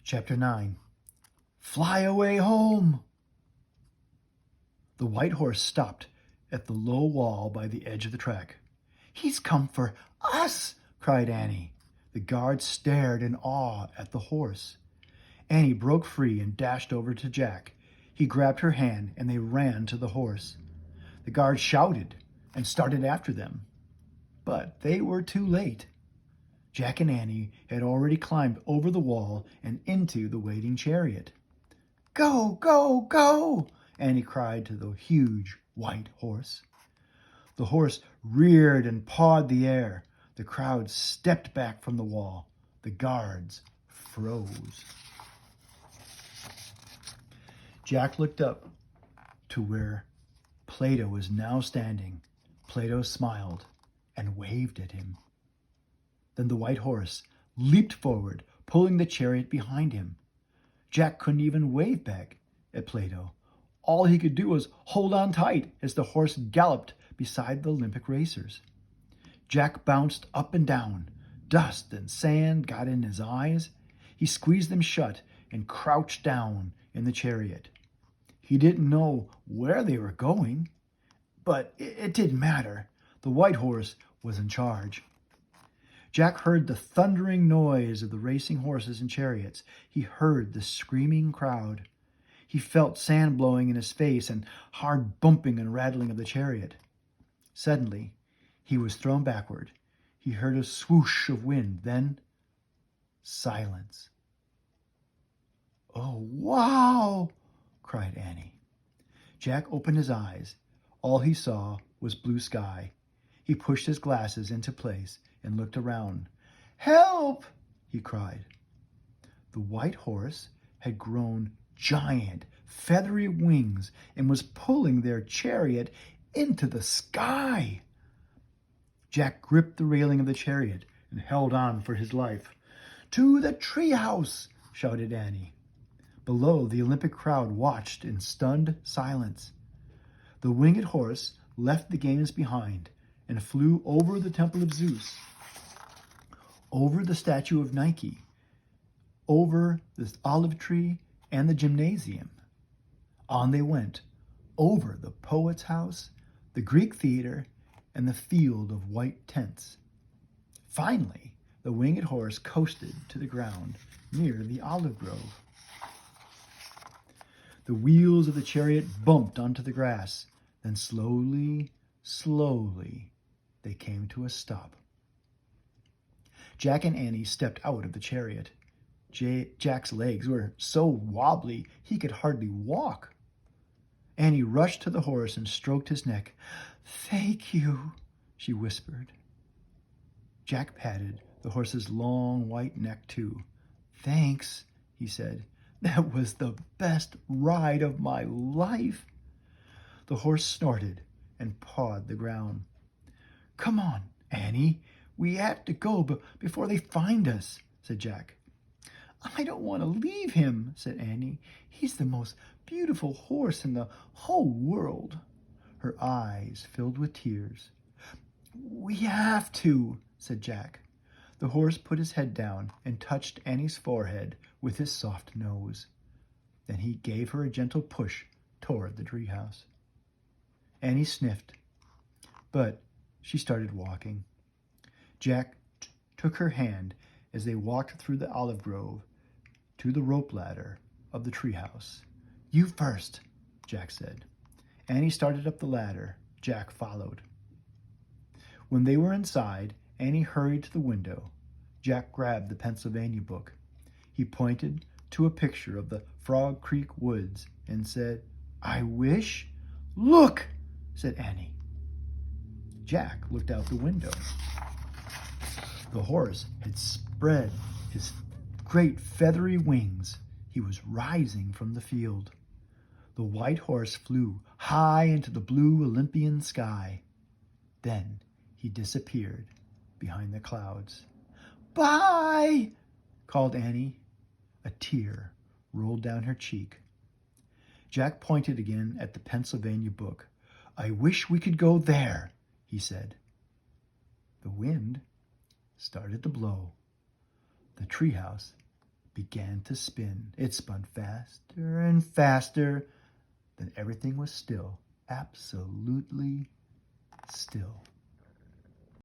Chapter 9. Fly away home! The white horse stopped at the low wall by the edge of the track. He's come for us, cried Annie. The guard stared in awe at the horse. Annie broke free and dashed over to Jack. He grabbed her hand and they ran to the horse. The guard shouted and started after them. But they were too late. Jack and Annie had already climbed over the wall and into the waiting chariot. Go, go, go! Annie cried to the huge white horse. The horse reared and pawed the air. The crowd stepped back from the wall. The guards froze. Jack looked up to where Plato was now standing. Plato smiled and waved at him. Then the white horse leaped forward, pulling the chariot behind him. Jack couldn't even wave back at Plato. All he could do was hold on tight as the horse galloped beside the Olympic racers. Jack bounced up and down. Dust and sand got in his eyes. He squeezed them shut and crouched down in the chariot. He didn't know where they were going, but it didn't matter. The white horse was in charge. Jack heard the thundering noise of the racing horses and chariots. He heard the screaming crowd. He felt sand blowing in his face and hard bumping and rattling of the chariot. Suddenly, he was thrown backward. He heard a swoosh of wind, then silence. "Oh, wow!" cried Annie. Jack opened his eyes. All he saw was blue sky. He pushed his glasses into place and looked around. "Help!" he cried. The white horse had grown giant, feathery wings and was pulling their chariot into the sky. Jack gripped the railing of the chariot and held on for his life. "To the treehouse!" shouted Annie. Below, the Olympic crowd watched in stunned silence. The winged horse left the games behind and flew over the temple of Zeus, over the statue of Nike, over the olive tree and the gymnasium. On they went, over the poet's house, the Greek theater, and the field of white tents. Finally, the winged horse coasted to the ground near the olive grove. The wheels of the chariot bumped onto the grass. Then slowly, slowly, they came to a stop. Jack and Annie stepped out of the chariot. Jack's legs were so wobbly he could hardly walk. Annie rushed to the horse and stroked his neck. "Thank you," she whispered. Jack patted the horse's long white neck too. "Thanks," he said. "That was the best ride of my life." The horse snorted and pawed the ground. "Come on, Annie. We have to go before they find us," said Jack. "I don't want to leave him," said Annie. "He's the most beautiful horse in the whole world." Her eyes filled with tears. "We have to," said Jack. The horse put his head down and touched Annie's forehead with his soft nose. Then he gave her a gentle push toward the treehouse. Annie sniffed, but she started walking. Jack took her hand as they walked through the olive grove to the rope ladder of the treehouse. "You first," Jack said. Annie started up the ladder. Jack followed. When they were inside, Annie hurried to the window. Jack grabbed the Pennsylvania book. He pointed to a picture of the Frog Creek woods and said, "I wish—" "Look!" said Annie. Jack looked out the window. The horse had spread his great feathery wings. He was rising from the field. The white horse flew high into the blue Olympian sky. Then he disappeared behind the clouds. "Bye!" called Annie. A tear rolled down her cheek. Jack pointed again at the Pennsylvania book. "I wish we could go there," he said. The wind started to blow. The treehouse began to spin. It spun faster and faster. Then everything was still, absolutely still.